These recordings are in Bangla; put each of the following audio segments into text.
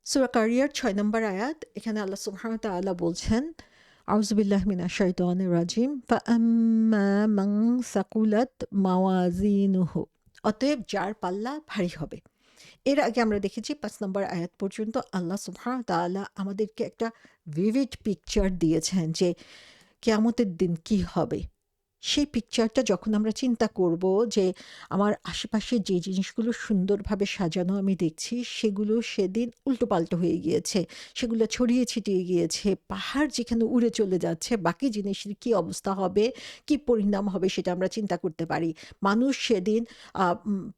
সূরা কারিয়ার ৬ নম্বর আয়াত। এখানে আল্লাহ সুবহানাহু ওয়া তাআলা বলছেন, আউযু বিল্লাহি মিনাশ শাইতানির রাজিম, ফাআম্মা মান সাকুলাত মাওয়াজিনুহু। অতএব যার পাল্লা ভারী হবে। এর আগে আমরা দেখেছি ৫ নম্বর আয়াত পর্যন্ত আল্লাহ সুবহানাহু ওয়া তাআলা আমাদেরকে একটা vivid পিকচার দিয়েছেন যে কিয়ামতের দিন কি হবে। সেই পিকচারটা যখন আমরা চিন্তা করব যে আমার আশেপাশে যে জিনিসগুলো সুন্দরভাবে সাজানো আমি দেখছি সেগুলো সেদিন উল্টোপাল্টা হয়ে গিয়েছে। সেগুলো ছড়িয়ে ছিটিয়ে গিয়েছে। পাহাড় যেখানে উড়ে চলে যাচ্ছে, বাকি জিনিসের কি অবস্থা হবে, কি পরিণাম হবে সেটা আমরা চিন্তা করতে পারি। মানুষ সেদিন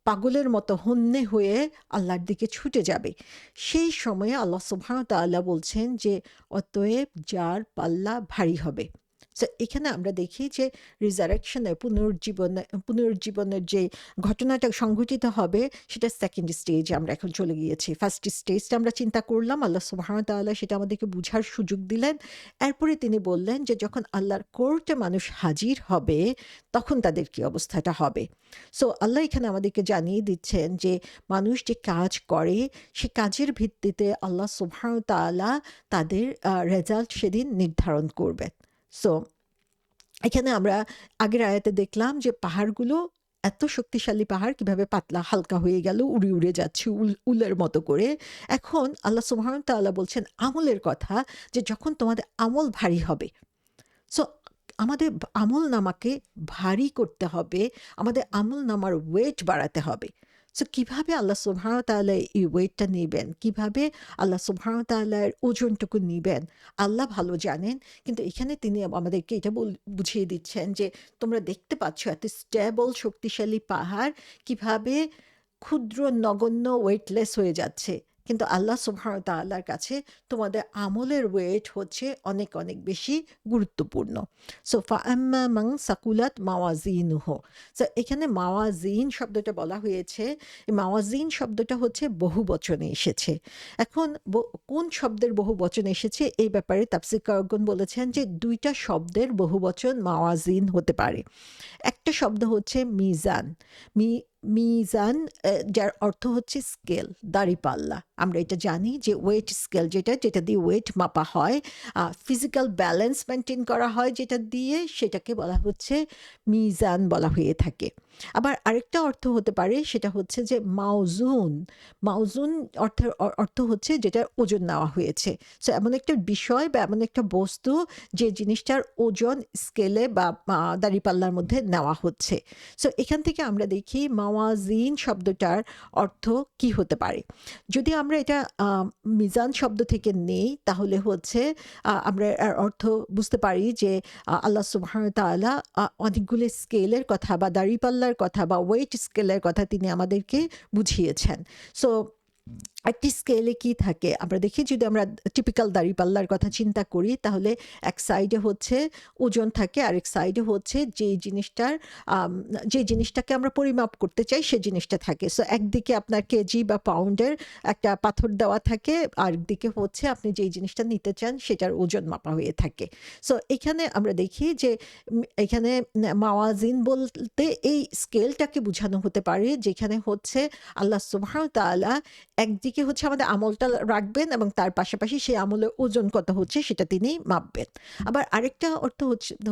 পাগলের মতো হন্যে হয়ে আল্লাহর দিকে ছুটে যাবে। সেই সময়ে আল্লাহ সুবহানাহু ওয়া তাআলা বলছেন যে, "অতএব যার পাল্লা ভারী হবে।" সো এখানে আমরা দেখি যে রিজারেকশনের পুনরুজ্জীবনের যে ঘটনাটা সংঘটিত হবে সেটা সেকেন্ড স্টেজে আমরা এখন চলে গিয়েছি। ফার্স্ট স্টেজটা আমরা চিন্তা করলাম, আল্লাহ সুবহানাহু ওয়া তাআলা সেটা আমাদেরকে বুঝার সুযোগ দিলেন। এরপরে তিনি বললেন যে যখন আল্লাহর কোর্টে মানুষ হাজির হবে তখন তাদের কি অবস্থাটা হবে। সো আল্লাহ এখানে আমাদেরকে জানিয়ে দিচ্ছেন যে মানুষ যে কাজ করে সে কাজের ভিত্তিতে আল্লাহ সুবহানাহু ওয়া তাআলা তাদের রেজাল্ট সেদিন নির্ধারণ করবেন। সো এখানে আমরা আগের আয়াতে দেখলাম যে পাহাড়গুলো এত শক্তিশালী পাহাড় কিভাবে পাতলা হালকা হয়ে গেল, উড়ে উড়ে যাচ্ছে উলের মতো করে। এখন আল্লাহ সুবহানাহু ওয়া তাআলা বলছেন আমলের কথা, যে যখন তোমাদের আমল ভারী হবে। সো আমাদের আমল নামাকে ভারী করতে হবে, আমাদের আমল নামার ওয়েট বাড়াতে হবে। সো কিভাবে আল্লাহ সুবহানাহু ওয়া তাআলা এই ওয়েটটা নেবেন, কিভাবে আল্লাহ সুবহানাহু ওয়া তাআলার ওজনটুকু নিবেন, আল্লাহ ভালো জানেন। কিন্তু এখানে তিনি আমাদেরকে এটা বুঝিয়ে দিচ্ছেন যে তোমরা দেখতে পাচ্ছ এত স্টেবল শক্তিশালী পাহাড় কিভাবে ক্ষুদ্র নগণ্য ওয়েটলেস হয়ে যাচ্ছে, কিন্তু আল্লাহ সুবহানাহু ওয়া তাআলার কাছে তোমাদের আমলের ওয়েট হচ্ছে অনেক অনেক বেশি গুরুত্বপূর্ণ। সো ফাআম্মা মান সাকুলাত মাওয়াজিনুহু। সো এখানে মাওয়াজিন শব্দটা বলা হয়েছে, এই মাওয়াজিন শব্দটা হচ্ছে বহু বচনে এসেছে। এখন কোন শব্দের বহু বচন এসেছে এই ব্যাপারে তাফসীরকারগণ বলেছেন যে দুইটা শব্দের বহু বচন মাওয়াজিন হতে পারে। একটা শব্দ হচ্ছে মিজান। মিজান যার অর্থ হচ্ছে স্কেল, দাঁড়িপাল্লা। আমরা এটা জানি যে ওয়েট স্কেল যেটা দিয়ে ওয়েট মাপা হয়, ফিজিক্যাল ব্যালেন্স মেনটেন করা হয় যেটা দিয়ে, সেটাকে বলা হচ্ছে মিজান বলা হয়ে থাকে। আবার আরেকটা অর্থ হতে পারে, সেটা হচ্ছে যে মাউজুন। মাউজুন অর্থ হচ্ছে যেটার ওজন নেওয়া হয়েছে। সো এমন একটা বিষয় বা এমন একটা বস্তু যে জিনিসটার ওজন স্কেলে বা দাঁড়িপাল্লার মধ্যে নেওয়া হচ্ছে। সো এখান থেকে আমরা দেখি মাওয়াজিন শব্দটার অর্থ কি হতে পারে। যদি আমরা এটা মিজান শব্দ থেকে নেই তাহলে হচ্ছে আমরা এর অর্থ বুঝতে পারি যে আল্লাহ সুবহানাহু ওয়া তাআলা অনেকগুলো স্কেলের কথা বা দাঁড়িপাল্লার কথা বা ওয়েট স্কেলের কথা তিনি আমাদেরকে বুঝিয়েছেন। সো একটি স্কেলে কি থাকে আমরা দেখি, যদি আমরা টিপিক্যাল দাঁড়িপাল্লার কথা চিন্তা করি তাহলে এক সাইডে হচ্ছে ওজন থাকে, আরেক সাইডে হচ্ছে যে জিনিসটাকে আমরা পরিমাপ করতে চাই সে জিনিসটা থাকে। সো একদিকে আপনার কেজি বা পাউন্ডের একটা পাথর দেওয়া থাকে, আরেকদিকে হচ্ছে আপনি যেই জিনিসটা নিতে চান সেটার ওজন মাপা হয়ে থাকে। সো এখানে আমরা দেখি যে এখানে মাওয়াজিন বলতে এই স্কেলটাকে বোঝানো হতে পারে, যেখানে হচ্ছে আল্লাহ সুবহানাহু ওয়া তাআলা একদিকে হচ্ছে আমাদের আমলটা রাখবেন এবং তার পাশাপাশি সেই আমলের ওজন কত হচ্ছে সেটা তিনি মাপবেন। আবার আরেকটা অর্থ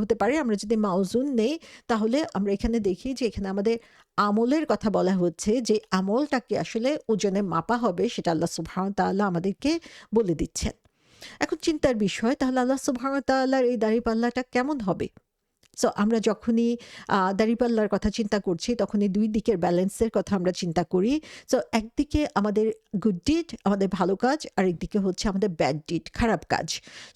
হতে পারে, আমরা যদি মাউজুন নেই তাহলে আমরা এখানে দেখি যে এখানে আমাদের আমলের কথা বলা হচ্ছে, যে আমলটাকে আসলে ওজনে মাপা হবে সেটা আল্লাহ সুবহানাহু ওয়া তাআলা আমাদেরকে বলে দিচ্ছেন। এখন চিন্তার বিষয়, তাহলে আল্লাহ সুবহানাহু ওয়া তাআলার এই দাঁড়িপাল্লাটা কেমন হবে? সো আমরা যখনই দাঁড়িপাল্লার কথা চিন্তা করছি তখনই দুই দিকের ব্যালেন্সের কথা আমরা চিন্তা করি। সো একদিকে আমাদের গুড ডিড, আমাদের ভালো কাজ, আরেকদিকে হচ্ছে আমাদের ব্যাড ডিড, খারাপ কাজ।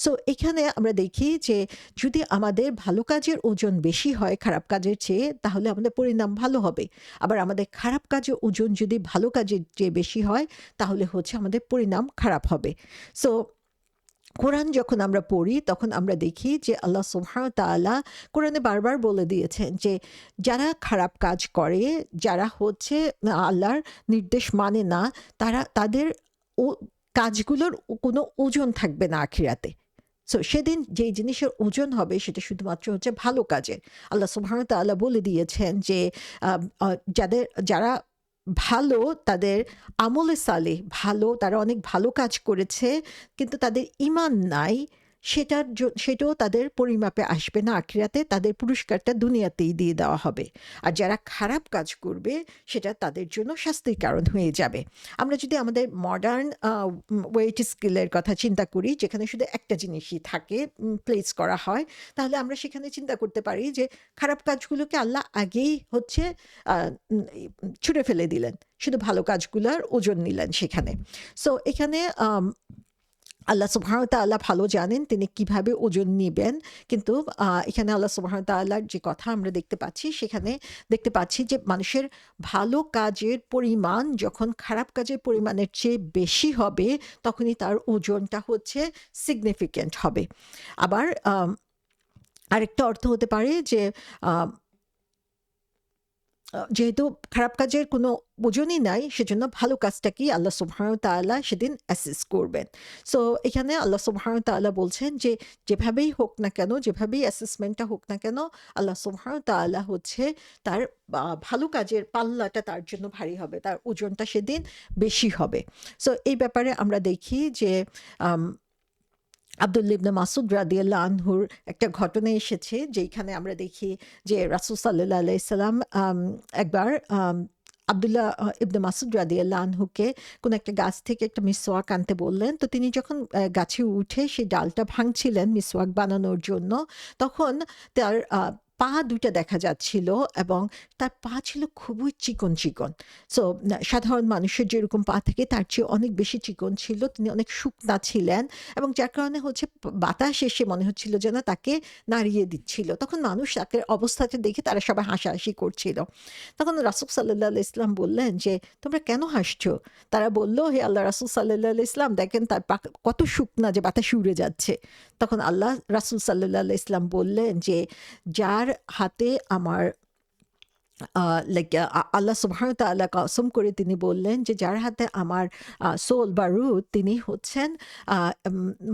সো এখানে আমরা দেখি যে যদি আমাদের ভালো কাজের ওজন বেশি হয় খারাপ কাজের চেয়ে তাহলে আমাদের পরিণাম ভালো হবে। আবার আমাদের খারাপ কাজের ওজন যদি ভালো কাজের চেয়ে বেশি হয় তাহলে হচ্ছে আমাদের পরিণাম খারাপ হবে। সো কোরআন যখন আমরা পড়ি তখন আমরা দেখি যে আল্লাহ সুবহানাহু ওয়া তাআলা কোরআনে বারবার বলে দিয়েছেন যে যারা খারাপ কাজ করে, যারা হচ্ছে আল্লাহর নির্দেশ মানে না, তাদের ও কাজগুলোর কোনো ওজন থাকবে না আখিরাতে। সো সেদিন যেই জিনিসের ওজন হবে সেটা শুধুমাত্র হচ্ছে ভালো কাজের। আল্লাহ সুবহানাহু ওয়া তাআলা বলে দিয়েছেন যে যারা ভালো, তাদের আমলে সালেহ ভালো, তারা অনেক ভালো কাজ করেছে, কিন্তু তাদের ঈমান নাই, সেটাও তাদের পরিমাপে আসবে না আখিরাতে, তাদের পুরস্কারটা দুনিয়াতেই দিয়ে দেওয়া হবে। আর যারা খারাপ কাজ করবে সেটা তাদের জন্য শাস্তির কারণ হয়ে যাবে। আমরা যদি আমাদের মডার্ন ওয়েট স্কিলের কথা চিন্তা করি, যেখানে শুধু একটা জিনিসই থাকে, প্লেস করা হয়, তাহলে আমরা সেখানে চিন্তা করতে পারি যে খারাপ কাজগুলোকে আল্লাহ আগেই হচ্ছে ছুঁড়ে ফেলে দিলেন, শুধু ভালো কাজগুলোর ওজন নিলেন সেখানে। সো এখানে আল্লাহ সুবহানাহু ওয়া তাআলা ভালো জানেন তিনি কিভাবে ওজন নিবেন, কিন্তু এখানে আল্লাহ সুবহানাহু ওয়া তাআলার যে কথা আমরা দেখতে পাচ্ছি, সেখানে দেখতে পাচ্ছি যে মানুষের ভালো কাজের পরিমাণ যখন খারাপ কাজের পরিমাণের চেয়ে বেশি হবে, তখনই তার ওজনটা হচ্ছে সিগনিফিক্যান্ট হবে। আবার আরেকটা অর্থ হতে পারে যে যেহেতু খারাপ কাজের কোনো ওজনই নাই, সেজন্য ভালো কাজটাকেই আল্লাহ সুবহানাহু ওয়া তাআলা সেদিন অ্যাসেস করবেন। সো এখানে আল্লাহ সুবহানাহু ওয়া তাআলা বলছেন যে যেভাবেই হোক না কেন, যেভাবেই অ্যাসেসমেন্টটা হোক না কেন, আল্লাহ সুবহানাহু ওয়া তাআলা হচ্ছে তার ভালো কাজের পাল্লাটা তার জন্য ভারী হবে, তার ওজনটা সেদিন বেশি হবে। সো এই ব্যাপারে আমরা দেখি যে আব্দুল্লাহ ইবনে মাসুদ রাদিয়াল্লাহু আনহুর একটা ঘটনা এসেছে, যেখানে আমরা দেখি যে রাসূল সাল্লাল্লাহু আলাইহি সাল্লাম একবার আব্দুল্লাহ ইবনে মাসুদ রাদিয়াল্লাহু আনহুকে কোনো একটা গাছ থেকে একটা মিসওয়াক আনতে বললেন। তো তিনি যখন গাছে উঠে সেই ডালটা ভাঙছিলেন মিসওয়াক বানানোর জন্য, তখন তার পা দুইটা দেখা যাচ্ছিল, এবং তার পা ছিল খুবই চিকন চিকন। সো সাধারণ মানুষের যেরকম পা থাকে তার চেয়ে অনেক বেশি চিকন ছিল, তিনি অনেক শুকনা ছিলেন, এবং যার কারণে হচ্ছে বাতাস এসে মনে হচ্ছিল যেন তাকে নাড়িয়ে দিচ্ছিল। তখন মানুষ তাকে অবস্থাটা দেখে তারা সবাই হাসাহাসি করছিল। তখন রাসূল সাল্লাল্লাহু আলাইহি ওয়াসাল্লাম বললেন যে তোমরা কেন হাসছো? তারা বলল, হে আল্লাহ রাসূল সাল্লাল্লাহু আলাইহি ওয়াসাল্লাম, দেখেন তার পা কত শুকনা যে বাতাসে উড়ে যাচ্ছে। তখন আল্লাহ রাসূল সাল্লাল্লাহু আলাইহি ওয়াসাল্লাম বললেন যে যার হাতে আমার লাইক আল্লাহ সুবহানাহু ওয়া তাআলা কসম করে তিনি বললেন যে যার হাতে আমার সোল বা রূহ, তিনি হচ্ছেন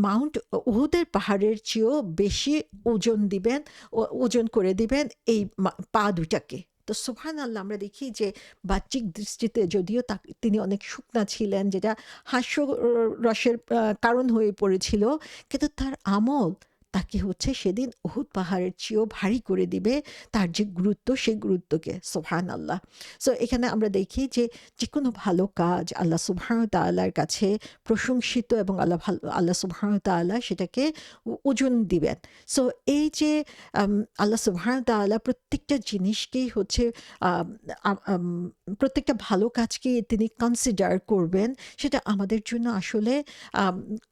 মাউন্ট উহুদের পাহাড়ের চেয়েও বেশি ওজন দিবেন, ওজন করে দিবেন এই পা দুটাকে। তো সুবহানাল্লাহ, আমরা দেখি যে বাহ্যিক দৃষ্টিতে যদিও তিনি অনেক শুকনা ছিলেন, যেটা হাস্যরসের কারণ হয়ে পড়েছিল, কিন্তু তার আমল তাকে হচ্ছে সেদিন উহুদ পাহাড়ের চেয়েও ভারী করে দিবে, তার যে গুরুত্ব, সেই গুরুত্বকে। সুবহানাল্লাহ। সো এখানে আমরা দেখি যে যেকোনো ভালো কাজ আল্লাহ সুবহানাহু ওয়া তাআলার কাছে প্রশংসিত, এবং আল্লাহ সুবহানাহু ওয়া তাআলা সেটাকে ওজন দিবেন। সো এই যে আল্লাহ সুবহানাহু ওয়া তাআলা প্রত্যেকটা জিনিসকেই হচ্ছে প্রত্যেকটা ভালো কাজকে তিনি কনসিডার করবেন, সেটা আমাদের জন্য আসলে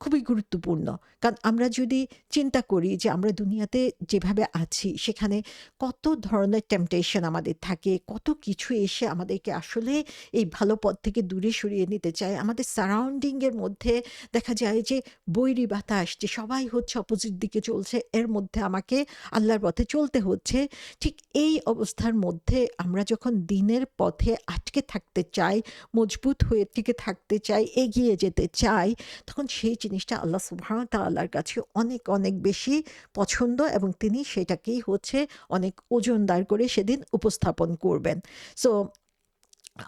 খুবই গুরুত্বপূর্ণ। কারণ আমরা যদি চিন্তা করি যে আমরা দুনিয়াতে যেভাবে আছি, সেখানে কত ধরনের টেম্পটেশন আমাদের থাকে, কত কিছু এসে আমাদেরকে আসলে এই ভালো পথ থেকে দূরে সরিয়ে নিতে চায়। আমাদের সারাউন্ডিংয়ের মধ্যে দেখা যায় যে বৈরী বাতাস, যে সবাই হচ্ছে অপোজিট দিকে চলছে, এর মধ্যে আমাকে আল্লাহর পথে চলতে হচ্ছে। ঠিক এই অবস্থার মধ্যে আমরা যখন দিনের পথে আটকে থাকতে চাই, মজবুত হয়ে টিকে থাকতে চাই, এগিয়ে যেতে চাই, তখন সেই জিনিসটা আল্লাহ সুবহানাহু ওয়া তাআলার কাছে অনেক অনেক বেশি পছন্দ, এবং তিনি সেটাকেই হচ্ছে অনেক ওজনদার করে সেদিন উপস্থাপন করবেন। সো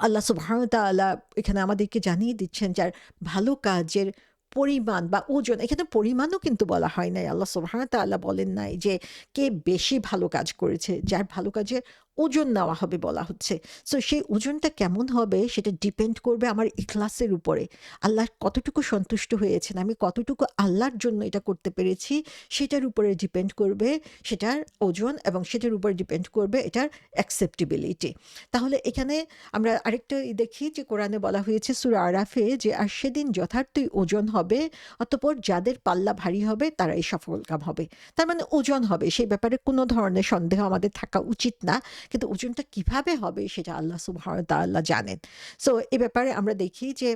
আল্লাহ সুবহানাহু ওয়া তাআলা এখানে আমাদেরকে জানিয়ে দিচ্ছেন যার ভালো কাজের পরিমাণ বা ওজন, এখানে পরিমাণও কিন্তু বলা হয় নাই। আল্লাহ সুবহানাহু ওয়া তাআলা বলেন নাই যে কে বেশি ভালো কাজ করেছে, যার ভালো কাজের ওজন নেওয়া হবে বলা হচ্ছে। সো সেই ওজনটা কেমন হবে সেটা ডিপেন্ড করবে আমার ইখলাসের উপরে। আল্লাহ কতটুকু সন্তুষ্ট হয়েছেন, আমি কতটুকু আল্লাহর জন্য এটা করতে পেরেছি, সেটার উপরে ডিপেন্ড করবে সেটার ওজন, এবং সেটার উপরে ডিপেন্ড করবে এটার অ্যাকসেপ্টেবিলিটি। তাহলে এখানে আমরা আরেকটা দেখি যে কোরআনে বলা হয়েছে সূরা আরাফে যে আর সেদিন যথার্থই ওজন হবে, অতঃপর যাদের পাল্লা ভারী হবে তারাই সফলকাম হবে। তার মানে ওজন হবে, সেই ব্যাপারে কোনো ধরনের সন্দেহ আমাদের থাকা উচিত না, কিন্তু ওজনটা কিভাবে হবে সেটা আল্লাহ সুবহানাহু ওয়া তাআলা জানেন। সো এই ব্যাপারে আমরা দেখি যে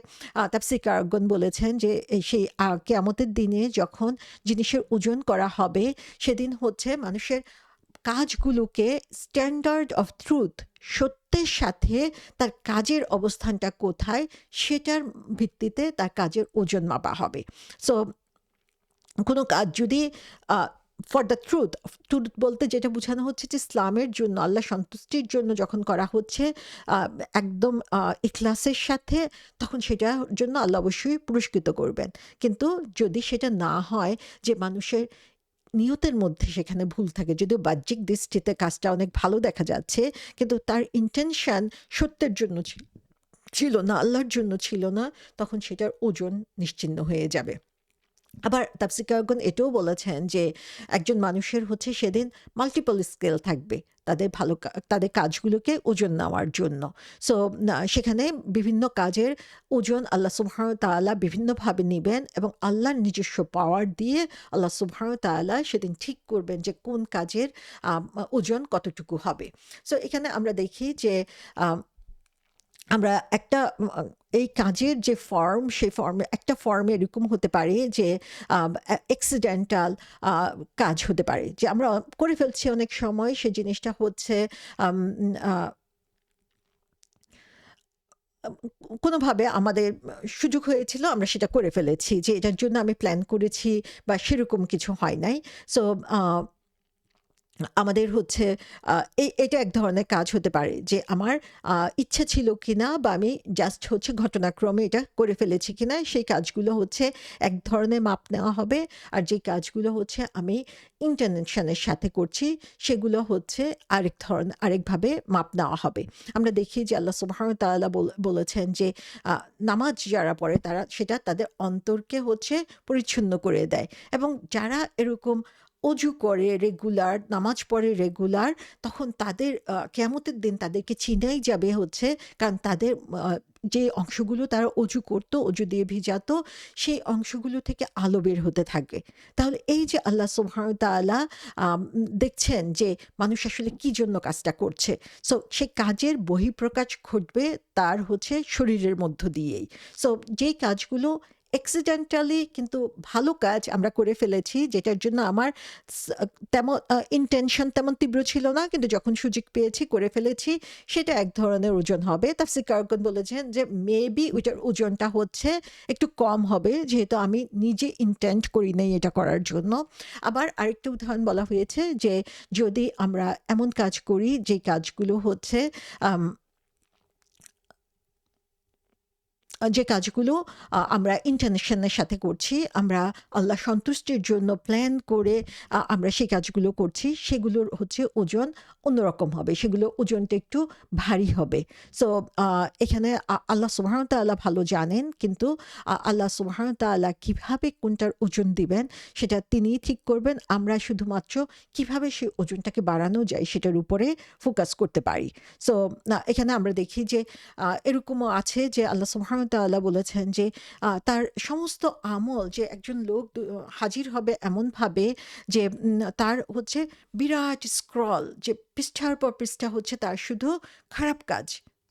তাফসীরকারগণ বলেছেন যে সেই কিয়ামতের দিনে যখন জিনিসের ওজন করা হবে, সেদিন হচ্ছে মানুষের কাজগুলোকে স্ট্যান্ডার্ড অফ ট্রুথ, সত্যের সাথে তার কাজের অবস্থানটা কোথায়, সেটার ভিত্তিতে তার কাজের ওজন মাপা হবে। সো কোনো কাজ যদি ফর দ্য ট্রুথ, ট্রুথ বলতে যেটা বোঝানো হচ্ছে যে ইসলামের জন্য, আল্লাহ সন্তুষ্টির জন্য যখন করা হচ্ছে একদম ইখলাসের সাথে, তখন সেটার জন্য আল্লাহ অবশ্যই পুরস্কৃত করবেন। কিন্তু যদি সেটা না হয়, যে মানুষের নিয়তের মধ্যে সেখানে ভুল থাকে, যদিও বাহ্যিক দৃষ্টিতে কাজটা অনেক ভালো দেখা যাচ্ছে, কিন্তু তার ইন্টেনশন সত্যের জন্য ছিল না, আল্লাহর জন্য ছিল না, তখন সেটার ওজন নিশ্চিহ্ন হয়ে যাবে। আবার তাফসীরকারগণ এটাও বলেছেন যে একজন মানুষের হচ্ছে সেদিন মাল্টিপল স্কেল থাকবে তাদের তাদের কাজগুলোকে ওজন নেওয়ার জন্য। সো সেখানে বিভিন্ন কাজের ওজন আল্লাহ সুবহানাহু ওয়া তাআলা বিভিন্নভাবে নেবেন, এবং আল্লাহর নিজস্ব পাওয়ার দিয়ে আল্লাহ সুবহানাহু ওয়া তাআলা সেদিন ঠিক করবেন যে কোন কাজের ওজন কতটুকু হবে। সো এখানে আমরা দেখি যে আমরা একটা এই কাজের যে ফর্ম, সেই ফর্মে একটা ফর্মে এরকম হতে পারে যে অ্যাক্সিডেন্টাল কাজ হতে পারে, যে আমরা করে ফেলছি অনেক সময়, সেই জিনিসটা হচ্ছে আম, আহ, কোনোভাবে আমাদের সুযোগ হয়েছিল, আমরা সেটা করে ফেলেছি, যে এটার জন্য আমি প্ল্যান করেছি বা সেরকম কিছু হয় নাই। সো আমাদের হচ্ছে এটা এক ধরনের কাজ হতে পারে, যে আমার ইচ্ছা ছিল কিনা, বা আমি জাস্ট হচ্ছে ঘটনাক্রমে এটা করে ফেলেছি কিনা, সেই কাজগুলো হচ্ছে এক ধরনের মাপ নেওয়া হবে। আর যে কাজগুলো হচ্ছে আমি ইন্টেনশনের সাথে করছি, সেগুলো হচ্ছে আরেকভাবে মাপ নেওয়া হবে। আমরা দেখি যে আল্লাহ সুবহানাহু ওয়া তাআলা বলেছেন যে নামাজ যারা পড়ে তারা সেটা তাদের অন্তরকে হচ্ছে পরিচ্ছন্ন করে দেয়, এবং যারা এরকম অজু করে রেগুলার, নামাজ পড়ে রেগুলার, তখন তাদের কিয়ামতের দিন তাদেরকে চিনাই যাবে হচ্ছে, কারণ তাদের যে অংশগুলো তারা অজু করত, অজু দিয়ে ভিজাতো, সেই অংশগুলো থেকে আলো বের হতে থাকবে। তাহলে এই যে আল্লাহ সুবহানাহু ওয়া তাআলা দেখছেন যে মানুষ আসলে কি জন্য কাজটা করছে, সো সেই কাজের বহিঃপ্রকাশ ঘটবে তার হচ্ছে শরীরের মধ্য দিয়েই। সো যেই কাজগুলো অ্যাক্সিডেন্টালি কিন্তু ভালো কাজ আমরা করে ফেলেছি, যেটার জন্য আমার তেমন ইন্টেনশন তেমন তীব্র ছিল না, কিন্তু যখন সুযোগ পেয়েছি করে ফেলেছি, সেটা এক ধরনের ওজন হবে। তাফসীরকারগণ বলেছেন যে মেবি ওইটার ওজনটা হচ্ছে একটু কম হবে, যেহেতু আমি নিজে ইন্টেন্ট করি নাই এটা করার জন্য। আবার আরেকটা উদাহরণ বলা হয়েছে যে যদি আমরা এমন কাজ করি যে কাজগুলো হচ্ছে যে কাজগুলো আমরা ইন্টেনশনের সাথে করছি, আমরা আল্লাহ সন্তুষ্টির জন্য প্ল্যান করে আমরা সেই কাজগুলো করছি, সেগুলোর হচ্ছে ওজন অন্যরকম হবে, সেগুলো ওজনটা একটু ভারী হবে। সো এখানে আল্লাহ সুবহানাহু ওয়া তাআলা ভালো জানেন, কিন্তু আল্লাহ সুবহানাহু ওয়া তাআলা কিভাবে কোনটার ওজন দিবেন সেটা তিনিই ঠিক করবেন। আমরা শুধুমাত্র কিভাবে সেই ওজনটাকে বাড়ানো যায় সেটার উপরে ফোকাস করতে পারি। সো এখানে আমরা দেখি যে এরকমও আছে যে আল্লাহ সুবহানাহু ওয়া তাআলা বলেছেন যে তার সমস্ত আমল, যে একজন লোক হাজির হবে এমনভাবে যে তার হচ্ছে বিরাট স্ক্রল, যে পৃষ্ঠার পর পৃষ্ঠা হচ্ছে তার শুধু খারাপ কাজ।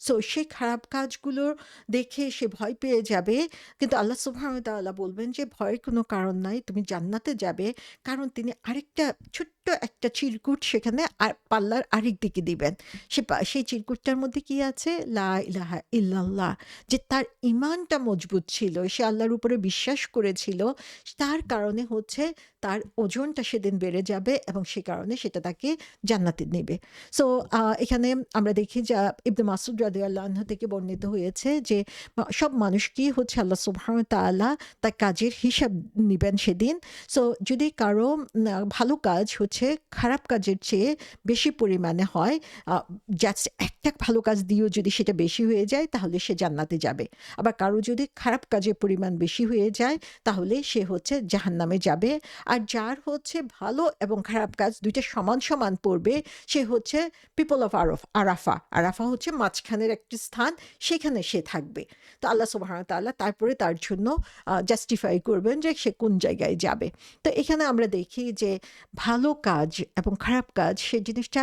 সো সেই খারাপ কাজগুলোর দেখে সে ভয় পেয়ে যাবে, কিন্তু আল্লাহ সুবহানাহু ওয়া তাআলা বলবেন যে ভয়ের কোনো কারণ নাই, তুমি জান্নাতে যাবে, কারণ তিনি আরেকটা ছোট্ট একটা চিরকুট সেখানে আর পাল্লার আরেক দিকে দিবেন। সেই চিরকুটটার মধ্যে কি আছে? লা ইলাহা ইল্লাল্লাহ, যে তার ঈমানটা মজবুত ছিল, সে আল্লাহর উপরে বিশ্বাস করেছিল, তার কারণে হচ্ছে তার ওজনটা সেদিন বেড়ে যাবে, এবং সে কারণে সেটা তাকে জান্নাতে নেবে। সো এখানে আমরা দেখি যে ইবনে মাসউদ রাদিয়াল্লাহু আনহু থেকে বর্ণিত হয়েছে যে সব মানুষকেই হচ্ছে আল্লাহ সুবহানাহু ওয়া তাআলা তার কাজের হিসাব নিবেন সেদিন। সো যদি কারো ভালো কাজ হচ্ছে খারাপ কাজের চেয়ে বেশি পরিমাণে হয়, জাস্ট একটা ভালো কাজ দিয়েও যদি সেটা বেশি হয়ে যায়, তাহলে সে জান্নাতে যাবে। আবার কারো যদি খারাপ কাজের পরিমাণ বেশি হয়ে যায়, তাহলে সে হচ্ছে জাহান্নামে যাবে। আর যার হচ্ছে ভালো এবং খারাপ কাজ দুইটা সমান সমান পড়বে, সে হচ্ছে পিপল অফ আরাফা। আরাফা হচ্ছে মাঝখানের একটি স্থান, সেখানে সে থাকবে। তো আল্লাহ সুবহানাহু ওয়া তাআলা তারপরে তার জন্য জাস্টিফাই করবেন যে সে কোন জায়গায় যাবে। তো এখানে আমরা দেখি যে ভালো কাজ এবং খারাপ কাজ, সেই জিনিসটা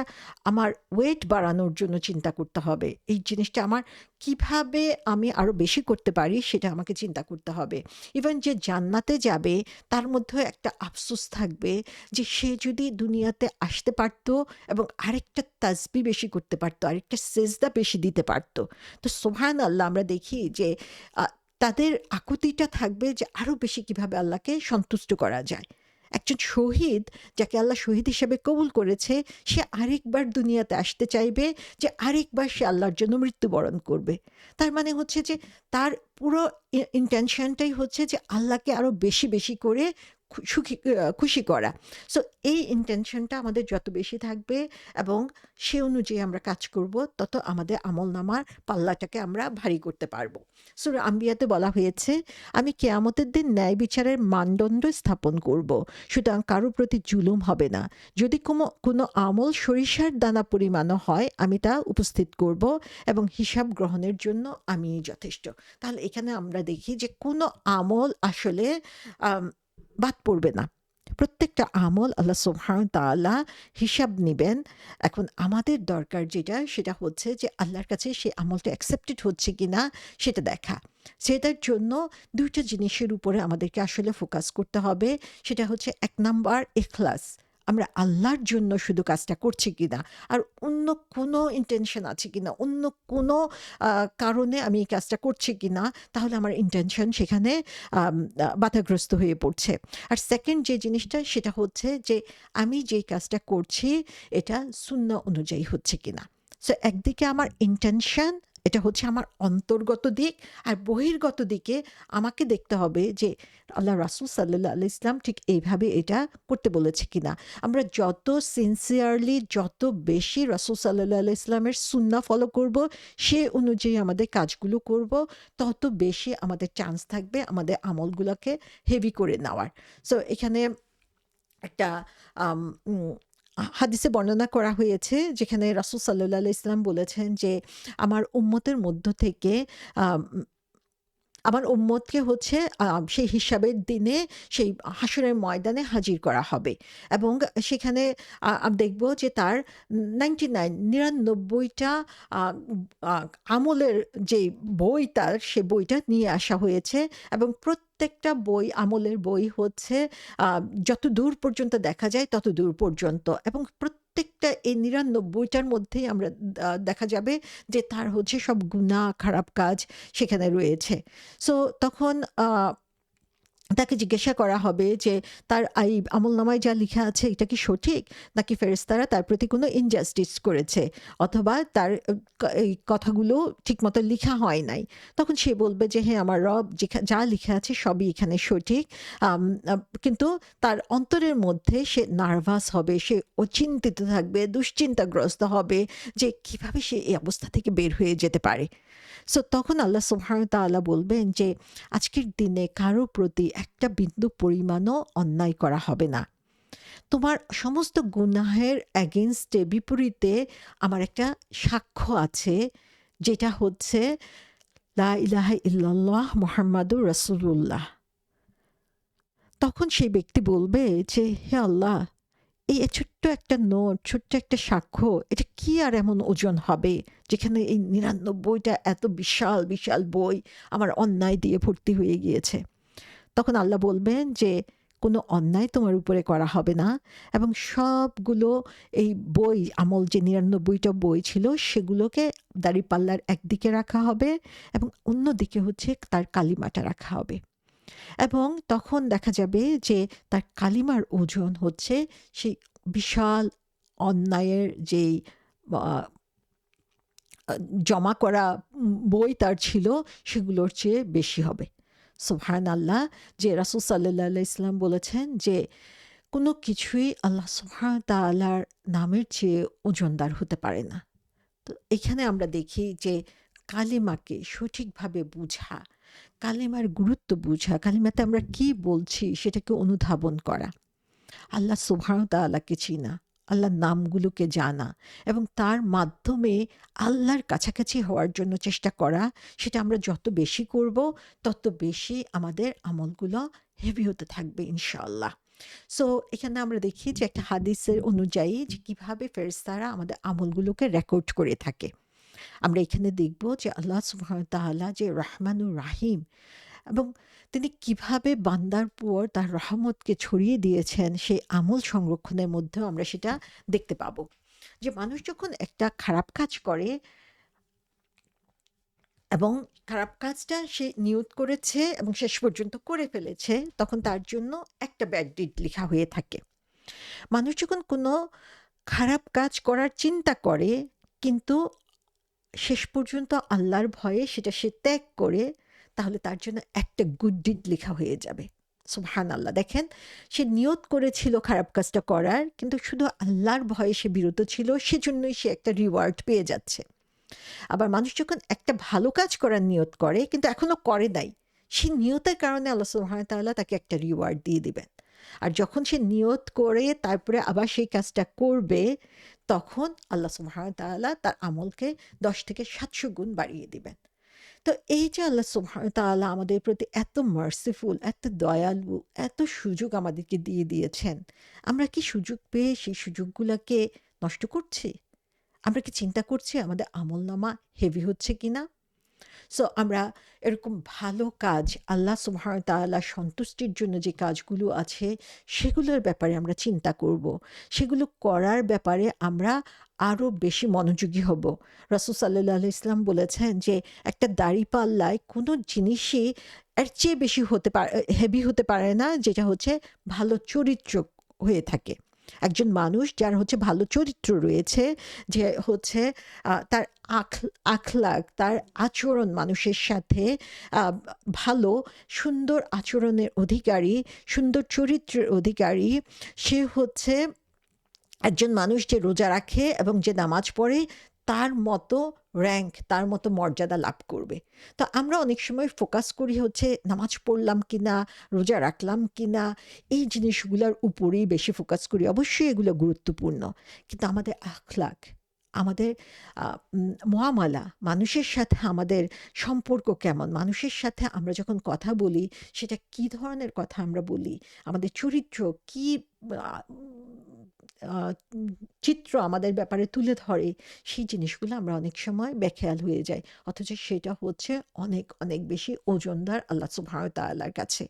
আমার ওয়েট বাড়ানোর জন্য চিন্তা করতে হবে। এই জিনিসটা আমার কিভাবে আমি আরো বেশি করতে পারি, সেটা আমাকে চিন্তা করতে হবে। ইভেন যে জান্নাতে যাবে, তার মধ্যেও একটা আফসোস থাকবে যে সে যদি দুনিয়াতে আসতে পারত এবং আরেকটা তাসবিহ বেশি করতে পারত, আরেকটা সেজদা বেশি দিতে পারত। তো সুবহানাল্লাহ, আমরা দেখি যে তাদের আকুতিটা থাকবে যে আরো বেশি কিভাবে আল্লাহকে সন্তুষ্ট করা যায়। একজন শহীদ, যাকে আল্লাহ শহীদ হিসেবে কবুল করেছে, সে আরেকবার দুনিয়াতে আসতে চাইবে, যে আরেকবার সে আল্লাহর জন্য মৃত্যুবরণ করবে। তার মানে হচ্ছে যে তার পুরো ইন্টেনশনটাই হচ্ছে যে আল্লাহকে আরো বেশি বেশি করে খুশি করা। সো এই ইন্টেনশনটা আমাদের যত বেশি থাকবে এবং সে অনুযায়ী আমরা কাজ করব, তত আমাদের আমলনামার পাল্লাটাকে আমরা ভারী করতে পারবো। সূরা আম্বিয়াতে বলা হয়েছে, আমি কেয়ামতের দিন ন্যায় বিচারের মানদণ্ড স্থাপন করব, সুতরাং কারো প্রতি জুলুম হবে না। যদি কোনো আমল সরিষার দানা পরিমাণও হয়, আমি তা উপস্থিত করব এবং হিসাব গ্রহণের জন্য আমি যথেষ্ট। তাহলে এখানে আমরা দেখি যে কোনো আমল আসলে বাদ পড়বে না। প্রত্যেকটা আমল আল্লাহ সুবহানাহু ওয়া তাআলা হিসাব নিবেন। এখন আমাদের দরকার যেটা, সেটা হচ্ছে যে আল্লাহর কাছে সেই আমলটা অ্যাকসেপ্টেড হচ্ছে কিনা সেটা দেখা। সেটার জন্য ২ টা জিনিসের উপরে আমাদেরকে আসলে ফোকাস করতে হবে। সেটা হচ্ছে ১ নাম্বার ইখলাস। আমরা আল্লাহর জন্য শুধু কাজটা করছি কিনা, আর অন্য কোনো ইনটেনশন আছে কিনা, অন্য কোনো কারণে আমি এই কাজটা করছি কিনা, তাহলে আমার ইনটেনশন সেখানে বাধাগ্রস্ত হয়ে পড়ছে। আর সেকেন্ড যে জিনিসটা, সেটা হচ্ছে যে আমি যেই কাজটা করছি এটা সুন্নাহ অনুযায়ী হচ্ছে কিনা। সো একদিকে আমার ইন্টেনশন, এটা হচ্ছে আমার অন্তর্গত দিক, আর বহির্গত দিকে আমাকে দেখতে হবে যে আল্লাহ রাসূল সাল্লাল্লাহু আলাইহি ওয়াসাল্লাম ঠিক এইভাবে এটা করতে বলেছে কিনা। আমরা যত সিনসিয়ারলি, যত বেশি রাসূল সাল্লাল্লাহু আলাইহি ওয়াসাল্লামের সুন্নাহ ফলো করব, সে অনুযায়ী আমাদের কাজগুলো করব, তত বেশি আমাদের চান্স থাকবে আমাদের আমলগুলোকে হেভি করে নেওয়ার। সো এখানে একটা আম উম হাদিসে বর্ণনা করা হয়েছে, যেখানে রাসূল সাল্লাল্লাহু আলাইহি ওয়াসাল্লাম বলেছেন যে, আমার উম্মতের মধ্য থেকে আম আমার উম্মতকে হচ্ছে সেই হিসাবের দিনে সেই হাসরের ময়দানে হাজির করা হবে এবং সেখানে দেখব যে তার 99 টা আ আ আমলের যে বই, তার সে বইটা নিয়ে আসা হয়েছে এবং প্রত্যেকটা বই, আমলের বই হচ্ছে যত দূর পর্যন্ত দেখা যায় তত দূর পর্যন্ত, এবং প্রত্যেকটা এই 99 টার মধ্যেই আমরা দেখা যাবে যে তার হচ্ছে সব গুনাহ, খারাপ কাজ সেখানে রয়েছে। সো তখন তাকে জিজ্ঞাসা করা হবে যে তার এই আমলনামায় যা লিখা আছে এটা কি সঠিক, নাকি ফেরেশতারা তার প্রতি কোনো ইনজাস্টিস করেছে, অথবা তার এই কথাগুলো ঠিকমতো লিখা হয় নাই। তখন সে বলবে যে হ্যাঁ, আমার রব যা লিখা আছে সবই এখানে সঠিক। কিন্তু তার অন্তরের মধ্যে সে নার্ভাস হবে, সে চিন্তিত থাকবে, দুশ্চিন্তাগ্রস্ত হবে যে কিভাবে সে এই অবস্থা থেকে বের হয়ে যেতে পারে। সো তখন আল্লাহ সুবহানাহু ওয়া তাআলা বলবেন যে আজকের দিনে কারো প্রতি একটা বিন্দু পরিমাণও অন্যায় করা হবে না। তোমার সমস্ত গুনাহের এগেইনস্টে, বিপরীতে আমার একটা সাক্ষ্য আছে, যেটা হচ্ছে লা ইলাহা ইল্লাল্লাহ মুহাম্মাদুর রাসূলুল্লাহ। তখন সেই ব্যক্তি বলবে যে হে আল্লাহ, এই ছোট্ট একটা নোট, ছোট্ট একটা সাক্ষ্য, এটা কি আর এমন ওজন হবে, যেখানে এই 99টা এত বিশাল বিশাল বই আমার অন্যায় দিয়ে ভর্তি হয়ে গিয়েছে। তখন আল্লাহ বলবেন যে কোনো অন্যায় তোমার উপরে করা হবে না, এবং সবগুলো এই বই, আমল যে 99টা বই ছিল, সেগুলোকে দাঁড়িপাল্লার একদিকে রাখা হবে এবং অন্যদিকে হচ্ছে তার কালিমাটা রাখা হবে। এবং তখন দেখা যাবে যে তার কালিমার ওজন হচ্ছে সেই বিশাল অন্যায়ের যেই আ আ জমা করা বই তার ছিল, সেগুলোর চেয়ে বেশি হবে। সুবহানাল্লাহ! যে রাসূল সাল্লাল্লাহু আলাইহি ওয়াসাল্লাম বলেছেন যে, কোনো কিছুই আল্লাহ সুবহানাহু ওয়া তাআলার নামের চেয়ে ওজনদার হতে পারে না। তো এখানে আমরা দেখি যে কালিমাকে সঠিকভাবে বুঝা, কালিমার গুরুত্ব বুঝা, কালিমাতে আমরা কি বলছি সেটাকে অনুধাবন করা, আল্লাহ সুবহানাহু ওয়া তাআলাকে চিনা, আল্লাহর নামগুলোকে জানা এবং তার মাধ্যমে আল্লাহর কাছাকাছি হওয়ার জন্য চেষ্টা করা, সেটা আমরা যত বেশি করব তত বেশি আমাদের আমলগুলো হেভি হতে থাকবে ইনশাআল্লাহ। সো এখানে আমরা দেখি যে একটা হাদিসের অনুযায়ী যে কিভাবে ফেরেশতারা আমাদের আমলগুলোকে রেকর্ড করে থাকে। আমরা এখানে দেখব যে আল্লাহ সুবহানাহু ওয়া তাআলা যে রহমানুর রাহিম, এবং তিনি কিভাবে বান্দার উপর তার রহমতকে ছড়িয়ে দিয়েছেন, সেই আমল সংরক্ষণের মধ্যেও আমরা সেটা দেখতে পাবো। যে মানুষ যখন একটা খারাপ কাজ করে এবং খারাপ কাজটা সে নিয়ত করেছে এবং শেষ পর্যন্ত করে ফেলেছে, তখন তার জন্য একটা ব্যাড ডিড লেখা হয়ে থাকে। মানুষ যখন কোনো খারাপ কাজ করার চিন্তা করে কিন্তু শেষ পর্যন্ত আল্লাহর ভয়ে সেটা সে ত্যাগ করে, তাহলে তার জন্য একটা গুড ডিড লেখা হয়ে যাবে। সুবহানাল্লাহ! দেখেন, সে নিয়ত করেছিল খারাপ কাজটা করার, কিন্তু শুধু আল্লাহর ভয়ে সে বিরত ছিল, সেজন্যই সে একটা রিওয়ার্ড পেয়ে যাচ্ছে। আবার মানুষ যখন একটা ভালো কাজ করার নিয়ত করে কিন্তু এখনো করে নাই, সেই নিয়তের কারণে আল্লাহ সুবহানাহু ওয়া তাআলা তাকে একটা রিওয়ার্ড দিয়ে দিবেন। আর যখন সে নিয়ত করে তারপরে আবার সেই কাজটা করবে, তখন আল্লাহ সুবহানাহু ওয়া তাআলা তার আমলকে ১০ থেকে ৭০০ গুণ বাড়িয়ে দিবেন। তো এই যে আল্লাহ সুবহানাহু ওয়া তাআলা আমাদের প্রতি এত মার্সিফুল, এত দয়ালু, এত সুযোগ আমাদেরকে দিয়ে দিয়েছেন, আমরা কি সুযোগ পেয়ে সেই সুযোগগুলাকে নষ্ট করছি? আমরা কি চিন্তা করছি আমাদের আমলনামা হেভি হচ্ছে কিনা? সো আমরা এরকম ভালো কাজ, আল্লাহ সুবহানাহু ওয়া তাআলার সন্তুষ্টির জন্য যে কাজগুলো আছে, সেগুলোর ব্যাপারে আমরা চিন্তা করব। সেগুলো করার ব্যাপারে আমরা আরো বেশি মনোযোগী হব। রাসূল সাল্লাল্লাহু আলাইহি ওয়াসাল্লাম বলেছেন যে, একটা দাঁড়িপাল্লায় কোনো জিনিসই এর চেয়ে বেশি হেভি হতে পারে না, যেটা হচ্ছে ভালো চরিত্র হয়ে থাকে। একজন মানুষ যার হচ্ছে ভালো চরিত্র রয়েছে, যে হচ্ছে তার আখলাক, তার আচরণ মানুষের সাথে আ ভালো, সুন্দর আচরণের অধিকারী, সুন্দর চরিত্রের অধিকারী, সে হচ্ছে একজন মানুষ যে রোজা রাখে এবং যে নামাজ পড়ে, তার মতো র‍্যাংক, তার মতো মর্যাদা লাভ করবে। তো আমরা অনেক সময় ফোকাস করি হচ্ছে নামাজ পড়লাম কিনা, রোজা রাখলাম কিনা, এই জিনিসগুলার উপরেই বেশি ফোকাস করি। অবশ্যই এগুলো গুরুত্বপূর্ণ। কিন্তু আমাদের আখলাক, আমাদের মুআমালা, মানুষের সাথে আমাদের সম্পর্ক কেমন? মানুষের সাথে আমরা যখন কথা বলি, সেটা কি ধরনের কথা আমরা বলি? আমাদের চরিত্র কি আ আ চিত্র আমাদের ব্যাপারে তুলে ধরে, সেই জিনিসগুলো আমরা অনেক সময় বেখেয়াল হয়ে যাই। অথচ সেটা হচ্ছে অনেক, অনেক বেশি ওজনদার আল্লাহ সুবহানাহু ওয়া তাআলার কাছে।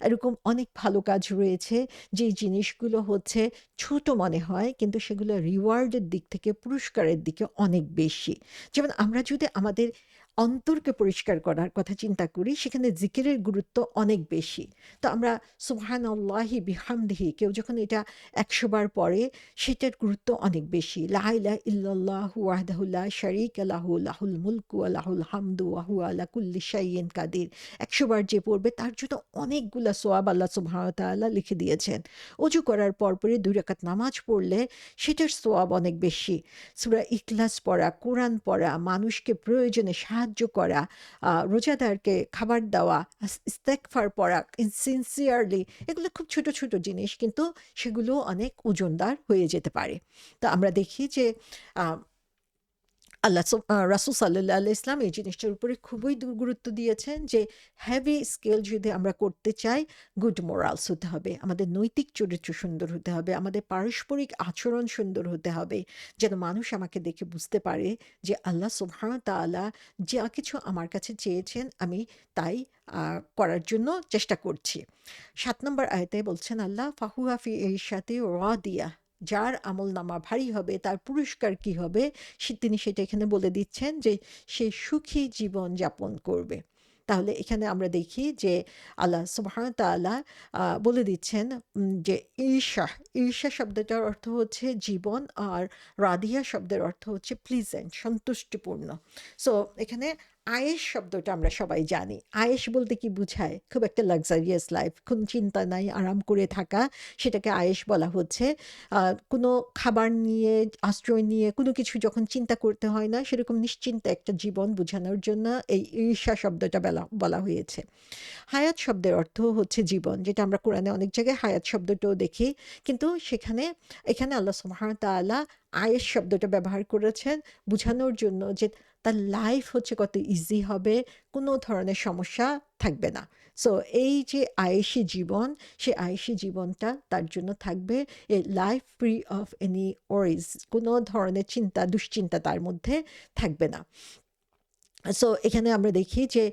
এরকম অনেক ভালো কাজ রয়েছে, যেই জিনিসগুলো হচ্ছে ছোট মনে হয়, কিন্তু সেগুলো রিওয়ার্ডের দিক থেকে, পুরস্কারের দিকে অনেক বেশি। যেমন আমরা যদি আমাদের অন্তরকে পরিষ্কার করার কথা চিন্তা করি, সেখানে জিকিরের গুরুত্ব অনেক বেশি। তো আমরা সুবহানাল্লাহি বিহামদিহি, কেউ যখন এটা ১০০ বার পড়ে, সেটার গুরুত্ব অনেক বেশি। লা ইলাহা ইল্লাল্লাহু ওয়াহদাহু লা শারীকা লাহু, লাহুল মুলকু ওয়া লাহুল হামদু ওয়া হুয়া আলা কুল্লি শাইইন কাদির। ১০০ বার যে পড়বে তার জন্য অনেকগুলা সওয়াব আল্লাহ সুবহানাহু ওয়া তাআলা লিখে দিয়েছেন। ওযু করার পরপরই ২ রাকাত নামাজ পড়লে সেটার সওয়াব অনেক বেশি। সূরা ইখলাস পড়া, কোরআন পড়া, মানুষকে প্রয়োজনে সাহায্য করা, রোজাদারকে খাবার দেওয়া, ইস্তেগফার পড়া সিনসিয়ারলি, এগুলো খুব ছোট, ছোট জিনিস, কিন্তু সেগুলো অনেক ওজনদার হয়ে যেতে পারে। তো আমরা দেখি যে আ রাসূল সাল্লাল্লাহু আলাইহি ওয়াসাল্লাম এই জিনিসটার উপরে খুবই গুরুত্ব দিয়েছেন যে, হেভি স্কেল যদি আমরা করতে চাই, গুড মোরালস হতে হবে। আমাদের নৈতিক চরিত্র সুন্দর হতে হবে। আমাদের পারস্পরিক আচরণ সুন্দর হতে হবে। যেন মানুষ আমাকে দেখে বুঝতে পারে যে আল্লাহ সুবহানাহু ওয়া তাআলা যা কিছু আমার কাছে চেয়েছেন, আমি তাই করার জন্য চেষ্টা করছি। ৭ নম্বর আয়াতে বলছেন আল্লাহ, ফাহুয়া ফি ঈশাতি রাদিয়া, যার আমলনামা ভারী হবে তার পুরস্কার কি হবে, তিনি সেটা এখানে বলে দিচ্ছেন যে সে সুখী জীবন যাপন করবে। তাহলে এখানে আমরা দেখি যে আল্লাহ সুবহানাহু ওয়া তাআলা বলে দিচ্ছেন যে ঈর্ষা শব্দটার অর্থ হচ্ছে জীবন, আর রাদিয়া শব্দের অর্থ হচ্ছে প্লিজেন্ট, সন্তুষ্টিপূর্ণ। সো এখানে আয়েশ শব্দটা আমরা সবাই জানি। আয়েশ বলতে কি বুঝায়? খুব একটা লাক্সারিয়াস লাইফ, কোনো চিন্তা নাই, আরাম করে থাকা, সেটাকে আয়েশ বলা হচ্ছে। কোনো খাবার নিয়ে, আশ্রয় নিয়ে কোনো কিছু যখন চিন্তা করতে হয় না, সেরকম নিশ্চিন্তে একটা জীবন বোঝানোর জন্য এই ঈর্ষা শব্দটা বলা হয়েছে। হায়াত শব্দের অর্থ হচ্ছে জীবন, যেটা আমরা কোরআনে অনেক জায়গায় হায়াত শব্দটাও দেখি। কিন্তু এখানে আল্লাহ সুবহানাহু ওয়া তাআলা আয়েশ শব্দটা ব্যবহার করেছেন বুঝানোর জন্য যে তার লাইফ হচ্ছে কত ইজি হবে, কোনো ধরনের সমস্যা থাকবে না। সো এই যে আয়েশি জীবন, সেই আয়েশি জীবনটা তার জন্য থাকবে এ life free of any worries, কোনো ধরনের দুশ্চিন্তা তার মধ্যে থাকবে না। সো এখানে আমরা দেখি যে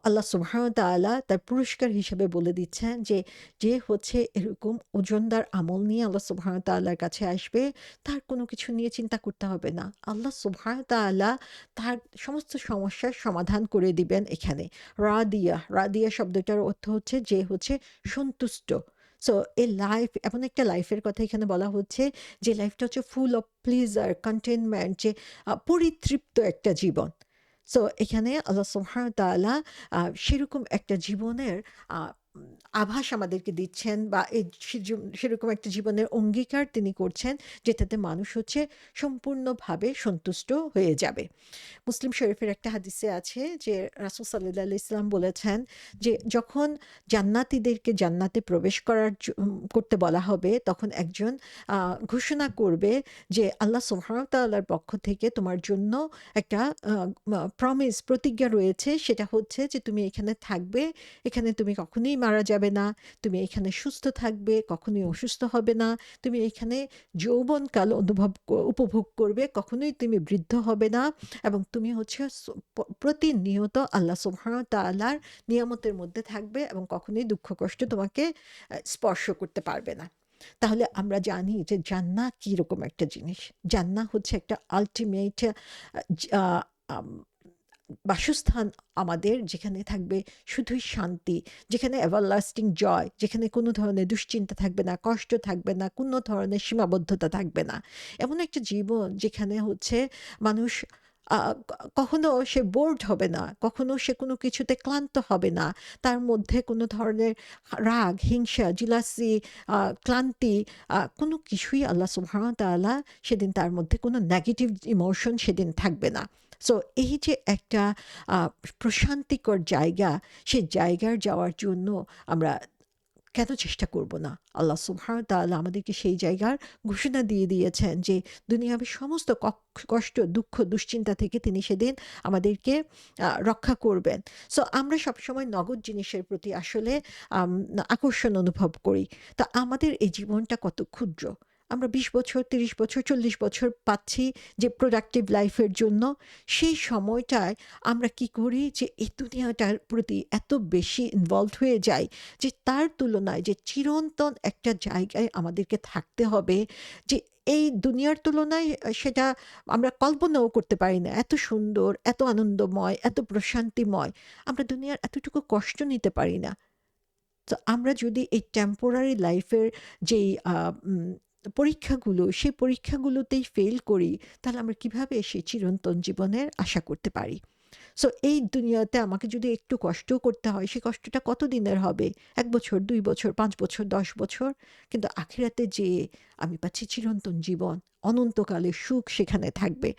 আল্লাহ সুবহানাহু ওয়া তাআলা তার পুরস্কার হিসেবে বলে দিচ্ছেন যে, যে হচ্ছে এরকম ওজনদার আমল নিয়ে আল্লাহ সুবহানাহু ওয়া তাআলার কাছে আসবে, তার কোনো কিছু নিয়ে চিন্তা করতে হবে না। আল্লাহ সুবহানাহু ওয়া তাআলা তার সমস্ত সমস্যার সমাধান করে দিবেন এখানে। রাদিয়া শব্দটার অর্থ হচ্ছে যে হচ্ছে সন্তুষ্ট। সো এই লাইফ এমন একটা লাইফের কথা এখানে বলা হচ্ছে যে লাইফটা হচ্ছে ফুল অফ প্লিজার, কনটেইনমেন্ট, যে পরিতৃপ্ত একটা জীবন। সো এখানে আল্লাহ সুবহানাহু ওয়া তাআলা সেরকম একটা জীবনের আ উম আভাস আমাদেরকে দিচ্ছেন, বা এই সেরকম একটা জীবনের অঙ্গীকার তিনি করছেন, যেটাতে মানুষ হচ্ছে সম্পূর্ণভাবে সন্তুষ্ট হয়ে যাবে। মুসলিম শরীফের একটা হাদিসে আছে যে রাসূল সাল্লাল্লাহু আলাইহি ওয়াসাল্লাম বলেছেন যে যখন জান্নাতীদেরকে জান্নাতে প্রবেশ করতে বলা হবে, তখন একজন ঘোষণা করবে যে আল্লাহ সুবহানাহু ওয়া তাআলার পক্ষ থেকে তোমার জন্য একটা প্রতিজ্ঞা রয়েছে, সেটা হচ্ছে যে তুমি এখানে থাকবে, এখানে তুমি কখনোই মারা যাবে না, তুমি এখানে সুস্থ থাকবে, কখনোই অসুস্থ হবে না, তুমি এখানে যৌবনকাল উপভোগ করবে, কখনোই তুমি বৃদ্ধ হবে না, এবং তুমি হচ্ছে প্রতিনিয়ত আল্লাহ সুবহানাহু ওয়া তাআলার নিয়ামতের মধ্যে থাকবে, এবং কখনোই দুঃখ কষ্ট তোমাকে স্পর্শ করতে পারবে না। তাহলে আমরা জানি যে জান্নাহ কিরকম একটা জিনিস। জান্নাহ হচ্ছে একটা আল্টিমেট বাসস্থান আমাদের, যেখানে থাকবে শুধুই শান্তি, যেখানে এভারলাস্টিং জয়, যেখানে কোনো ধরনের দুশ্চিন্তা থাকবে না, কষ্ট থাকবে না, কোনো ধরনের সীমাবদ্ধতা থাকবে না। এমন একটা জীবন যেখানে হচ্ছে মানুষ কখনো সে বোরড হবে না, কখনো সে কোনো কিছুতে ক্লান্ত হবে না, তার মধ্যে কোনো ধরনের রাগ, হিংসা, জিলাসি, ক্লান্তি, কোনো কিছুই আল্লাহ সুবহানাহু ওয়া তাআলা সেদিন তার মধ্যে কোনো নেগেটিভ ইমোশন সেদিন থাকবে না। সো এই যে একটা আ প্রশান্তিকর জায়গা, সেই জায়গায় যাওয়ার জন্য আমরা কেন চেষ্টা করব না? আল্লাহ সুবহানাহু ওয়া তাআলা আমাদেরকে সেই জায়গার ঘোষণা দিয়ে দিয়েছেন যে দুনিয়াবী সমস্ত কষ্ট, দুঃখ, দুশ্চিন্তা থেকে তিনি সেদিন আমাদেরকে রক্ষা করবেন। সো আমরা সবসময় নগদ জিনিসের প্রতি আসলে আম আকর্ষণ অনুভব করি। তো আমাদের এই জীবনটা কত ক্ষুদ্র। আমরা ২০ বছর, ৩০ বছর, ৪০ বছর পাচ্ছি যে প্রোডাক্টিভ লাইফের জন্য। সেই সময়টায় আমরা কি করি যে এই দুনিয়াটার প্রতি এত বেশি ইনভলভড হয়ে যাই যে তার তুলনায় যে চিরন্তন একটা জায়গায় আমাদেরকে থাকতে হবে, যে এই দুনিয়ার তুলনায় সেটা আমরা কল্পনাও করতে পারি না। এত সুন্দর, এত আনন্দময়, এত প্রশান্তিময়। আমরা দুনিয়ার এতটুকু কষ্ট নিতে পারি না। তো আমরা যদি এই টেম্পোরারি লাইফের যেই পরীক্ষাগুলো, সেই পরীক্ষাগুলোতেই ফেল করি, তাহলে আমরা কিভাবে সেই চিরন্তন জীবনের আশা করতে পারি? সো এই দুনিয়াতে আমাকে যদি একটু কষ্টও করতে হয়, সে কষ্টটা কতদিনের হবে? ১ বছর, ২ বছর, ৫ বছর, ১০ বছর। কিন্তু আখিরাতে যেয়ে আমি পাচ্ছি চিরন্তন জীবন। অনন্তকালের সুখ সেখানে থাকবে।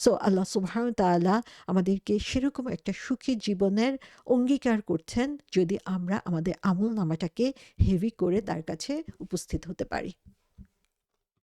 সো আল্লাহ সুবহানাহু ওয়া তাআলা আমাদেরকে সেরকম একটা সুখী জীবনের অঙ্গীকার করছেন, যদি আমরা আমাদের আমলনামাটাকে হেভি করে তার কাছে উপস্থিত হতে পারি।